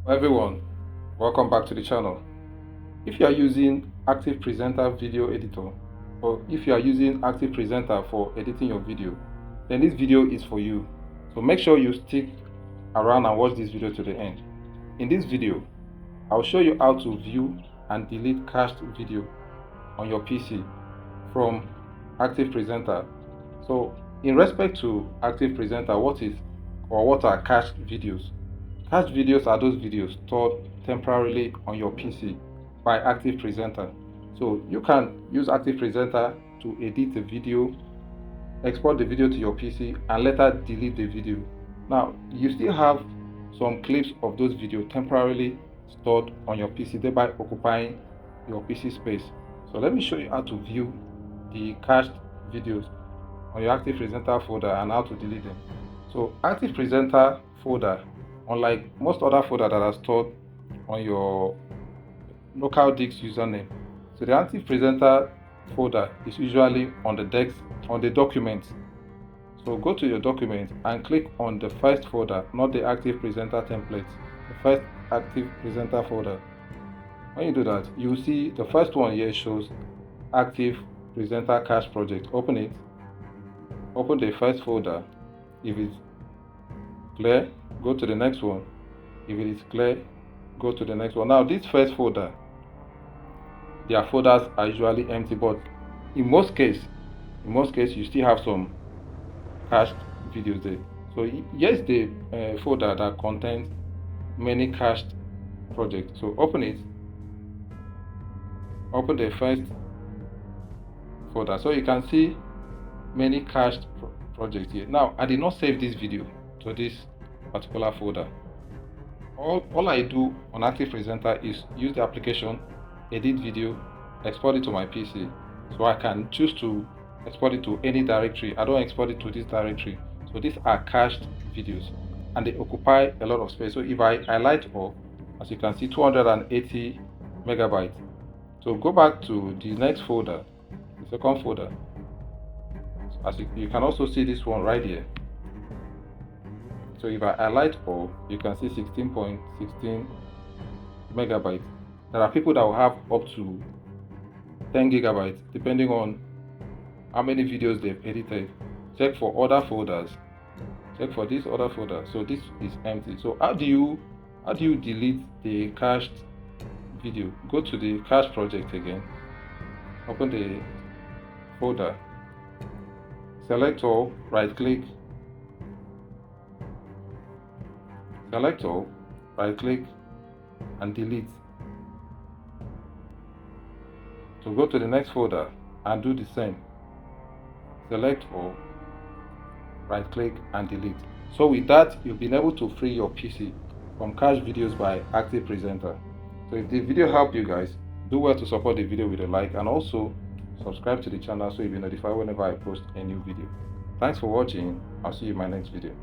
Hello everyone, welcome back to the channel. If you are using Active Presenter Video Editor, or if you are using Active Presenter for editing your video, then this video is for you. So make sure you stick around and watch this video to the end. In this video, I'll show you how to view and delete cached video on your PC from Active Presenter. So in respect to Active Presenter, what are cached videos? Cached videos are those videos stored temporarily on your PC by Active Presenter. So you can use Active Presenter to edit a video, export the video to your PC, and later delete the video. Now, you still have some clips of those videos temporarily stored on your PC, thereby occupying your PC space. So let me show you how to view the cached videos on your Active Presenter folder and how to delete them. So Active Presenter folder, unlike most other folders that are stored on your local disk username, so the Active Presenter folder is usually on the documents. So go to your document and click on the first folder, not the Active Presenter template, the first Active Presenter folder. When you do that, you will see the first one here shows Active Presenter Cache Project. Open it. Open the first folder. If it's clear, go to the next one. If it is clear, go to the next one. Now this first folder, their folders are usually empty, but in most cases you still have some cached videos there. So here's the folder that contains many cached projects. So open it. Open the first folder, so you can see many cached projects here. Now I did not save this video to this particular folder. All I do on Active Presenter is use the application, edit video, export it to my PC. So I can choose to export it to any directory. I don't export it to this directory. So these are cached videos and they occupy a lot of space. So if I highlight all, as you can see, 280 megabytes. So go back to the next folder, the second folder. So as you can also see this one right here. So if I highlight all, you can see 16.16 megabytes. There are people that will have up to 10 gigabytes depending on how many videos they've edited. Check for other folders. Check for this other folder. So this is empty. So how do you delete the cached video? Go to the cache project again. Open the folder. Select all, right click. Select all, right click and delete. So go to the next folder and do the same. Select all, right click and delete. So with that, you've been able to free your PC from cached videos by Active Presenter. So if the video helped you guys, do well to support the video with a like and also subscribe to the channel so you'll be notified whenever I post a new video. Thanks for watching. I'll see you in my next video.